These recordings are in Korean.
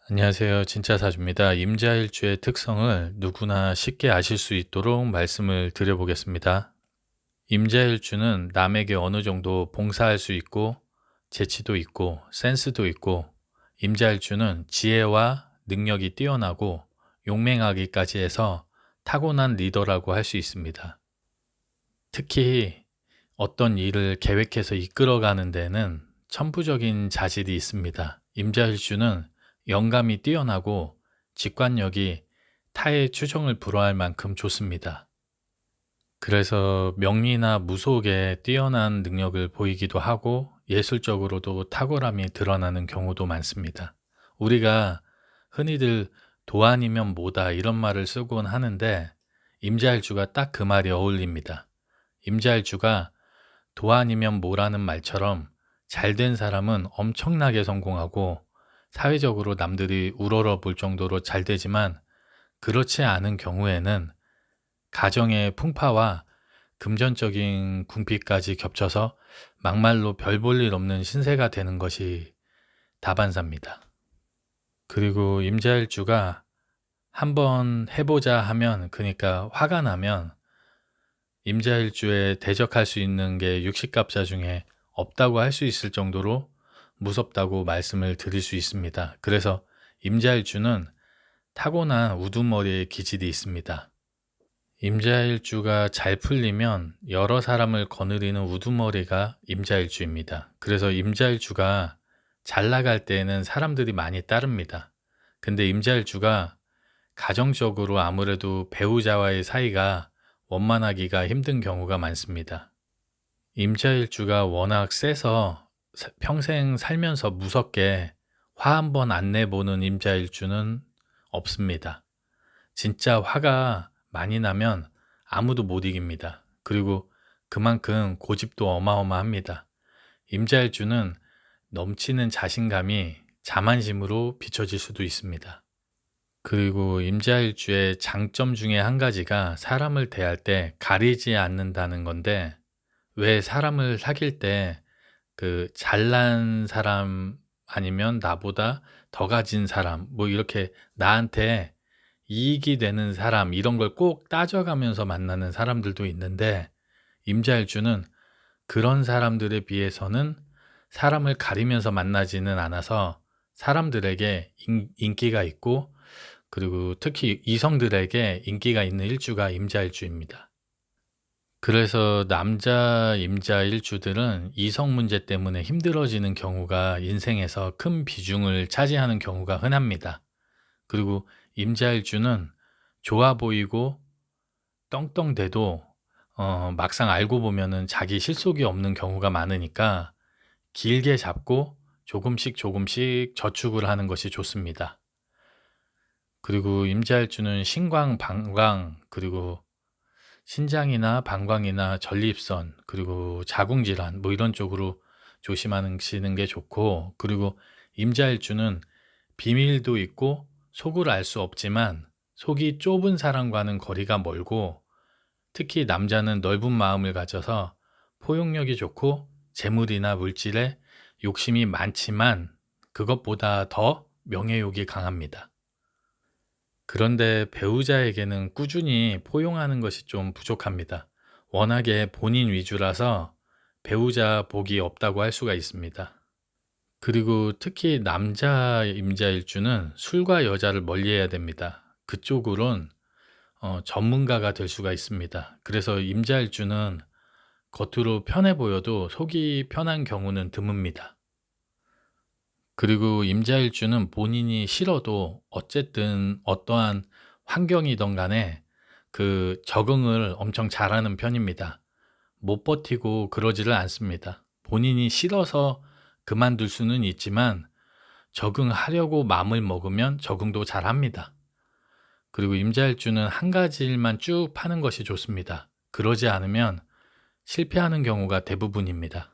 안녕하세요. 진짜 사주입니다. 임자일주의 특성을 누구나 쉽게 아실 수 있도록 말씀을 드려보겠습니다. 임자일주는 남에게 어느 정도 봉사할 수 있고 재치도 있고 센스도 있고 임자일주는 지혜와 능력이 뛰어나고 용맹하기까지 해서 타고난 리더라고 할 수 있습니다. 특히 어떤 일을 계획해서 이끌어가는 데는 천부적인 자질이 있습니다. 임자일주는 영감이 뛰어나고 직관력이 타의 추종을 불허할 만큼 좋습니다. 그래서 명리나 무속에 뛰어난 능력을 보이기도 하고 예술적으로도 탁월함이 드러나는 경우도 많습니다. 우리가 흔히들 도안이면 뭐다 이런 말을 쓰곤 하는데 임자일주가 딱 그 말이 어울립니다. 임자일주가 도안이면 뭐라는 말처럼 잘된 사람은 엄청나게 성공하고 사회적으로 남들이 우러러 볼 정도로 잘 되지만 그렇지 않은 경우에는 가정의 풍파와 금전적인 궁핍까지 겹쳐서 막말로 별 볼 일 없는 신세가 되는 것이 다반사입니다. 그리고 임자일주가 한번 해보자 하면, 그러니까 화가 나면 임자일주에 대적할 수 있는 게 육식갑자 중에 없다고 할 수 있을 정도로 무섭다고 말씀을 드릴 수 있습니다. 그래서 임자일주는 타고난 우두머리의 기질이 있습니다. 임자일주가 잘 풀리면 여러 사람을 거느리는 우두머리가 임자일주입니다. 그래서 임자일주가 잘 나갈 때에는 사람들이 많이 따릅니다. 근데 임자일주가 가정적으로 아무래도 배우자와의 사이가 원만하기가 힘든 경우가 많습니다. 임자일주가 워낙 세서 평생 살면서 무섭게 화 한 번 안 내보는 임자일주는 없습니다. 진짜 화가 많이 나면 아무도 못 이깁니다. 그리고 그만큼 고집도 어마어마합니다. 임자일주는 넘치는 자신감이 자만심으로 비춰질 수도 있습니다. 그리고 임자일주의 장점 중에 한 가지가 사람을 대할 때 가리지 않는다는 건데, 왜 사람을 사귈 때 그 잘난 사람 아니면 나보다 더 가진 사람 뭐 이렇게 나한테 이익이 되는 사람 이런 걸 꼭 따져가면서 만나는 사람들도 있는데, 임자일주는 그런 사람들에 비해서는 사람을 가리면서 만나지는 않아서 사람들에게 인기가 있고, 그리고 특히 이성들에게 인기가 있는 일주가 임자일주입니다. 그래서 남자 임자일주들은 이성 문제 때문에 힘들어지는 경우가 인생에서 큰 비중을 차지하는 경우가 흔합니다. 그리고 임자일주는 좋아 보이고 떵떵대도 막상 알고 보면은 자기 실속이 없는 경우가 많으니까 길게 잡고 조금씩 조금씩 저축을 하는 것이 좋습니다. 그리고 임자일주는 신광, 방광, 그리고 신장이나 방광이나 전립선, 그리고 자궁질환 뭐 이런 쪽으로 조심하시는 게 좋고, 그리고 임자일주는 비밀도 있고 속을 알 수 없지만 속이 좁은 사람과는 거리가 멀고, 특히 남자는 넓은 마음을 가져서 포용력이 좋고 재물이나 물질에 욕심이 많지만 그것보다 더 명예욕이 강합니다. 그런데 배우자에게는 꾸준히 포용하는 것이 좀 부족합니다. 워낙에 본인 위주라서 배우자 복이 없다고 할 수가 있습니다. 그리고 특히 남자 임자일주는 술과 여자를 멀리해야 됩니다. 그쪽으론 전문가가 될 수가 있습니다. 그래서 임자일주는 겉으로 편해 보여도 속이 편한 경우는 드뭅니다. 그리고 임자일주는 본인이 싫어도 어쨌든 어떠한 환경이든 간에 그 적응을 엄청 잘하는 편입니다. 못 버티고 그러지를 않습니다. 본인이 싫어서 그만둘 수는 있지만 적응하려고 마음을 먹으면 적응도 잘합니다. 그리고 임자일주는 한 가지 일만 쭉 파는 것이 좋습니다. 그러지 않으면 실패하는 경우가 대부분입니다.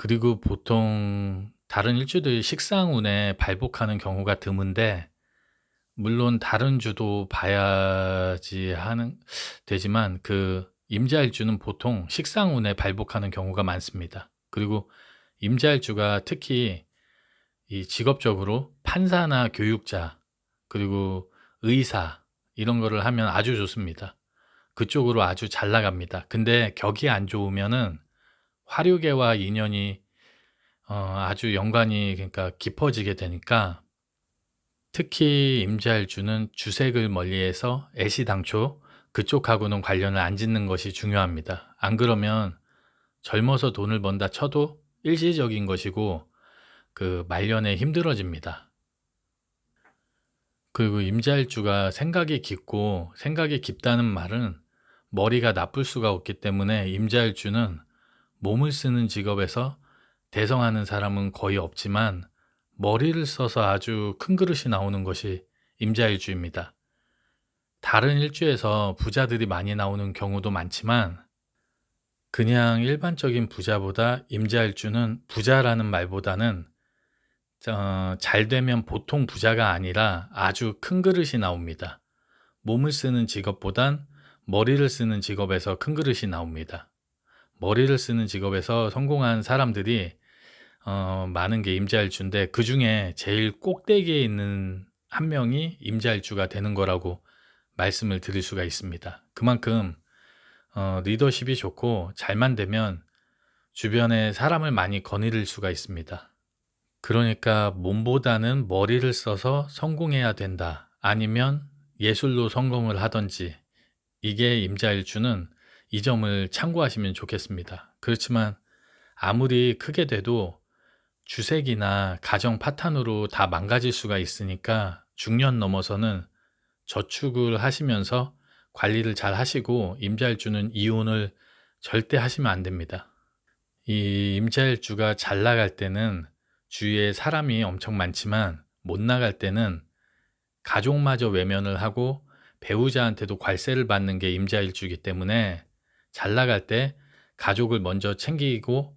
그리고 보통 다른 일주들이 식상운에 발복하는 경우가 드문데, 물론 다른 주도 봐야지 하는 되지만 그 임자일주는 보통 식상운에 발복하는 경우가 많습니다. 그리고 임자일주가 특히 이 직업적으로 판사나 교육자 그리고 의사 이런 거를 하면 아주 좋습니다. 그쪽으로 아주 잘 나갑니다. 근데 격이 안 좋으면은 화류계와 인연이 아주 연관이 그러니까 깊어지게 되니까 특히 임자일주는 주색을 멀리해서 애시당초 그쪽하고는 관련을 안 짓는 것이 중요합니다. 안 그러면 젊어서 돈을 번다 쳐도 일시적인 것이고 그 말년에 힘들어집니다. 그리고 임자일주가 생각이 깊고 생각이 깊다는 말은 머리가 나쁠 수가 없기 때문에 임자일주는 몸을 쓰는 직업에서 대성하는 사람은 거의 없지만 머리를 써서 아주 큰 그릇이 나오는 것이 임자일주입니다. 다른 일주에서 부자들이 많이 나오는 경우도 많지만 그냥 일반적인 부자보다 임자일주는 부자라는 말보다는 잘 되면 보통 부자가 아니라 아주 큰 그릇이 나옵니다. 몸을 쓰는 직업보단 머리를 쓰는 직업에서 큰 그릇이 나옵니다. 머리를 쓰는 직업에서 성공한 사람들이 많은 게 임자일주인데 그중에 제일 꼭대기에 있는 한 명이 임자일주가 되는 거라고 말씀을 드릴 수가 있습니다. 그만큼 리더십이 좋고 잘만 되면 주변에 사람을 많이 거느릴 수가 있습니다. 그러니까 몸보다는 머리를 써서 성공해야 된다. 아니면 예술로 성공을 하든지 이게 임자일주는 이 점을 참고하시면 좋겠습니다. 그렇지만 아무리 크게 돼도 주색이나 가정 파탄으로 다 망가질 수가 있으니까 중년 넘어서는 저축을 하시면서 관리를 잘 하시고 임자일주는 이혼을 절대 하시면 안 됩니다. 이 임자일주가 잘 나갈 때는 주위에 사람이 엄청 많지만 못 나갈 때는 가족마저 외면을 하고 배우자한테도 괄세를 받는 게 임자일주이기 때문에 잘 나갈 때 가족을 먼저 챙기고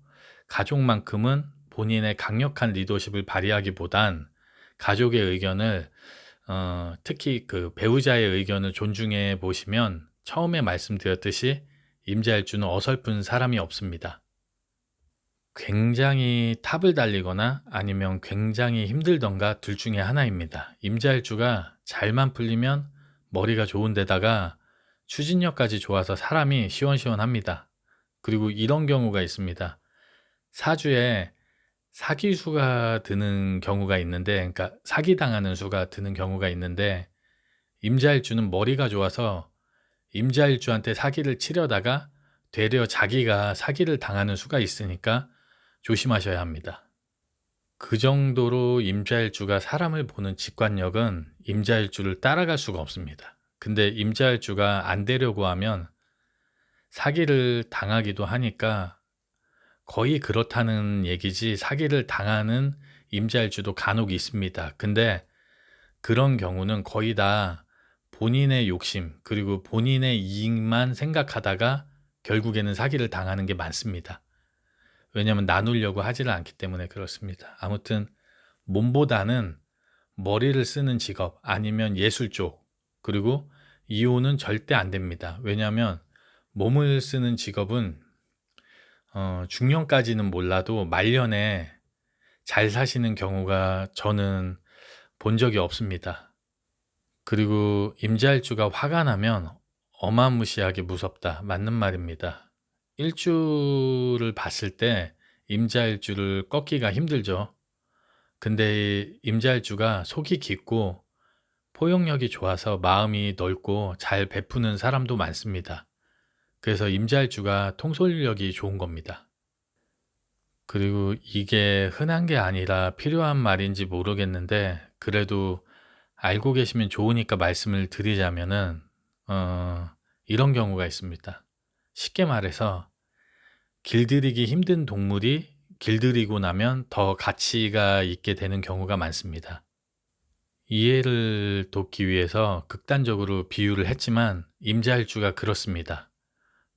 가족만큼은 본인의 강력한 리더십을 발휘하기보단 가족의 의견을 특히 그 배우자의 의견을 존중해 보시면 처음에 말씀드렸듯이 임자일주는 어설픈 사람이 없습니다. 굉장히 탑을 달리거나 아니면 굉장히 힘들던가 둘 중에 하나입니다. 임자일주가 잘만 풀리면 머리가 좋은 데다가 추진력까지 좋아서 사람이 시원시원합니다. 그리고 이런 경우가 있습니다. 사주에 사기수가 드는 경우가 있는데 그러니까 사기당하는 수가 드는 경우가 있는데 임자일주는 머리가 좋아서 임자일주한테 사기를 치려다가 되려 자기가 사기를 당하는 수가 있으니까 조심하셔야 합니다. 그 정도로 임자일주가 사람을 보는 직관력은 임자일주를 따라갈 수가 없습니다. 근데 임자일주가 안 되려고 하면 사기를 당하기도 하니까 거의 그렇다는 얘기지 사기를 당하는 임자일주도 간혹 있습니다. 근데 그런 경우는 거의 다 본인의 욕심 그리고 본인의 이익만 생각하다가 결국에는 사기를 당하는 게 많습니다. 왜냐하면 나누려고 하지를 않기 때문에 그렇습니다. 아무튼 몸보다는 머리를 쓰는 직업 아니면 예술 쪽 그리고 이혼은 절대 안 됩니다. 왜냐하면 몸을 쓰는 직업은 중년까지는 몰라도 말년에 잘 사시는 경우가 저는 본 적이 없습니다. 그리고 임자일주가 화가 나면 어마무시하게 무섭다. 맞는 말입니다. 일주를 봤을 때 임자일주를 꺾기가 힘들죠. 근데 이 임자일주가 속이 깊고 포용력이 좋아서 마음이 넓고 잘 베푸는 사람도 많습니다. 그래서 임자일주가 통솔력이 좋은 겁니다. 그리고 이게 흔한 게 아니라 필요한 말인지 모르겠는데 그래도 알고 계시면 좋으니까 말씀을 드리자면은 이런 경우가 있습니다. 쉽게 말해서 길들이기 힘든 동물이 길들이고 나면 더 가치가 있게 되는 경우가 많습니다. 이해를 돕기 위해서 극단적으로 비유를 했지만 임자일주가 그렇습니다.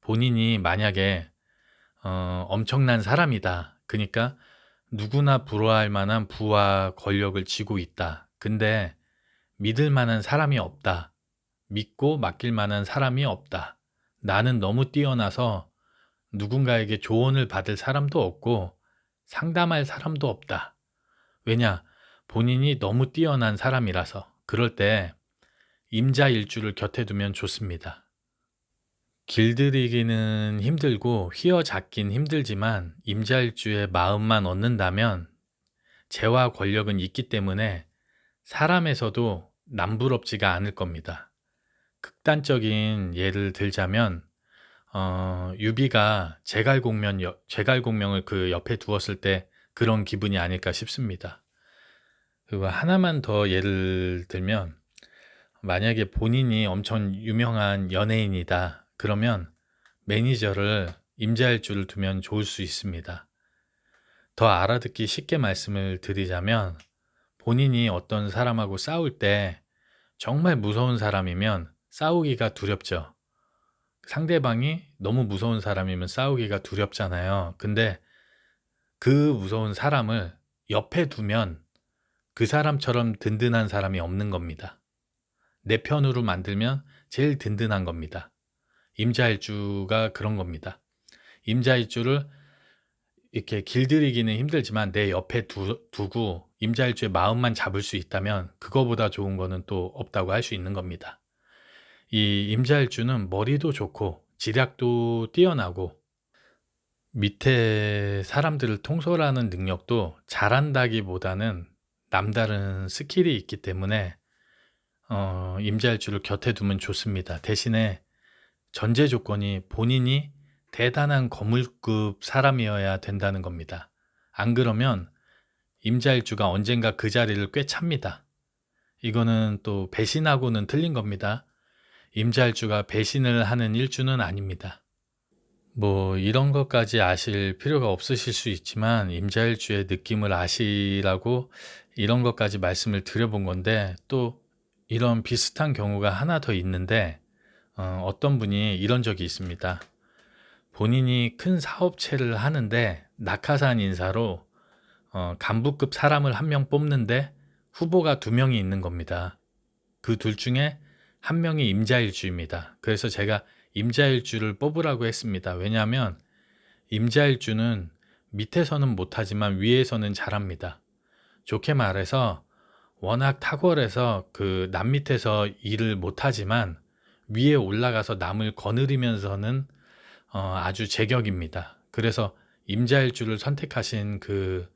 본인이 만약에 엄청난 사람이다. 그러니까 누구나 부러워할 만한 부와 권력을 쥐고 있다. 근데 믿을 만한 사람이 없다. 믿고 맡길 만한 사람이 없다. 나는 너무 뛰어나서 누군가에게 조언을 받을 사람도 없고 상담할 사람도 없다. 왜냐? 본인이 너무 뛰어난 사람이라서. 그럴 때 임자일주를 곁에 두면 좋습니다. 길들이기는 힘들고 휘어잡긴 힘들지만 임자일주의 마음만 얻는다면 재와 권력은 있기 때문에 사람에서도 남부럽지가 않을 겁니다. 극단적인 예를 들자면 유비가 제갈공명을 그 옆에 두었을 때 그런 기분이 아닐까 싶습니다. 그리고 하나만 더 예를 들면 만약에 본인이 엄청 유명한 연예인이다. 그러면 매니저를 임자일주를 두면 좋을 수 있습니다. 더 알아듣기 쉽게 말씀을 드리자면 본인이 어떤 사람하고 싸울 때 정말 무서운 사람이면 싸우기가 두렵죠. 상대방이 너무 무서운 사람이면 싸우기가 두렵잖아요. 근데 그 무서운 사람을 옆에 두면 그 사람처럼 든든한 사람이 없는 겁니다. 내 편으로 만들면 제일 든든한 겁니다. 임자일주가 그런 겁니다. 임자일주를 이렇게 길들이기는 힘들지만 내 옆에 두고 임자일주의 마음만 잡을 수 있다면 그거보다 좋은 거는 또 없다고 할 수 있는 겁니다. 이 임자일주는 머리도 좋고 지략도 뛰어나고 밑에 사람들을 통솔하는 능력도 잘한다기보다는 남다른 스킬이 있기 때문에 임자일주를 곁에 두면 좋습니다. 대신에 전제 조건이 본인이 대단한 거물급 사람이어야 된다는 겁니다. 안 그러면 임자일주가 언젠가 그 자리를 꿰찹니다. 이거는 또 배신하고는 틀린 겁니다. 임자일주가 배신을 하는 일주는 아닙니다. 뭐 이런 것까지 아실 필요가 없으실 수 있지만 임자일주의 느낌을 아시라고 이런 것까지 말씀을 드려본 건데 또 이런 비슷한 경우가 하나 더 있는데 어떤 분이 이런 적이 있습니다. 본인이 큰 사업체를 하는데 낙하산 인사로 간부급 사람을 한 명 뽑는데 후보가 2명이 있는 겁니다. 그 둘 중에 한 명이 임자일주입니다. 그래서 제가 임자일주를 뽑으라고 했습니다. 왜냐하면 임자일주는 밑에서는 못하지만 위에서는 잘합니다. 좋게 말해서 워낙 탁월해서 그 남 밑에서 일을 못하지만 위에 올라가서 남을 거느리면서는 아주 제격입니다. 그래서 임자일주를 선택하신 그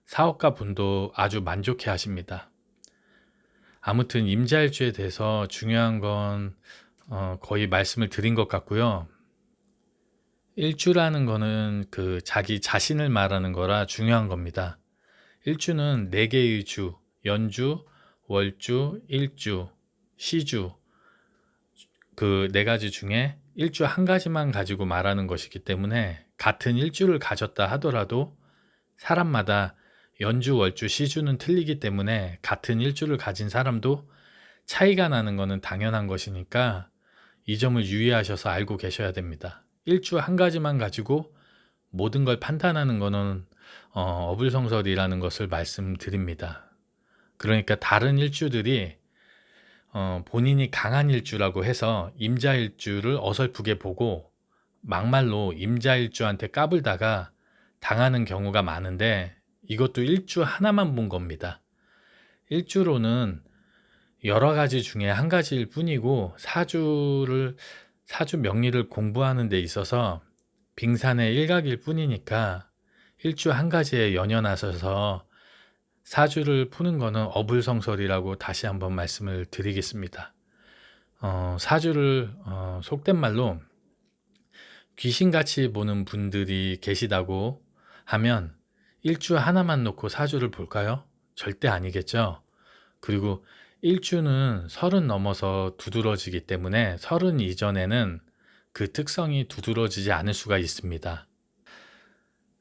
사업가 분도 아주 만족해 하십니다. 아무튼 임자일주에 대해서 중요한 건 거의 말씀을 드린 것 같고요. 일주라는 거는 그 자기 자신을 말하는 거라 중요한 겁니다. 일주는 4개의 주, 연주, 월주, 일주, 시주 그 4가지 중에 일주 한 가지만 가지고 말하는 것이기 때문에 같은 일주를 가졌다 하더라도 사람마다 연주, 월주, 시주는 틀리기 때문에 같은 일주를 가진 사람도 차이가 나는 것은 당연한 것이니까 이 점을 유의하셔서 알고 계셔야 됩니다. 일주 한 가지만 가지고 모든 걸 판단하는 것은 어불성설이라는 것을 말씀드립니다. 그러니까 다른 일주들이 본인이 강한 일주라고 해서 임자일주를 어설프게 보고 막말로 임자일주한테 까불다가 당하는 경우가 많은데 이것도 일주 하나만 본 겁니다. 일주로는 여러 가지 중에 한 가지일 뿐이고 사주 명리를 공부하는 데 있어서 빙산의 일각일 뿐이니까 일주 한 가지에 연연하셔서 사주를 푸는 거는 어불성설이라고 다시 한번 말씀을 드리겠습니다. 사주를 속된 말로 귀신같이 보는 분들이 계시다고 하면 일주 하나만 놓고 사주를 볼까요? 절대 아니겠죠. 그리고 일주는 30 넘어서 두드러지기 때문에 30 이전에는 그 특성이 두드러지지 않을 수가 있습니다.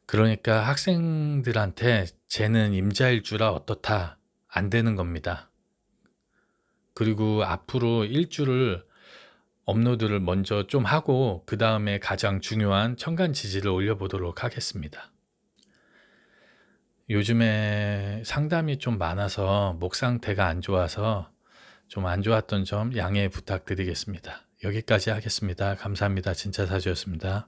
그러니까 학생들한테 쟤는 임자일주라 어떻다 안 되는 겁니다. 그리고 앞으로 일주를 업로드를 먼저 좀 하고 그 다음에 가장 중요한 천간지지를 올려보도록 하겠습니다. 요즘에 상담이 좀 많아서 목 상태가 안 좋아서 좀 안 좋았던 점 양해 부탁드리겠습니다. 여기까지 하겠습니다. 감사합니다. 진짜 사주였습니다.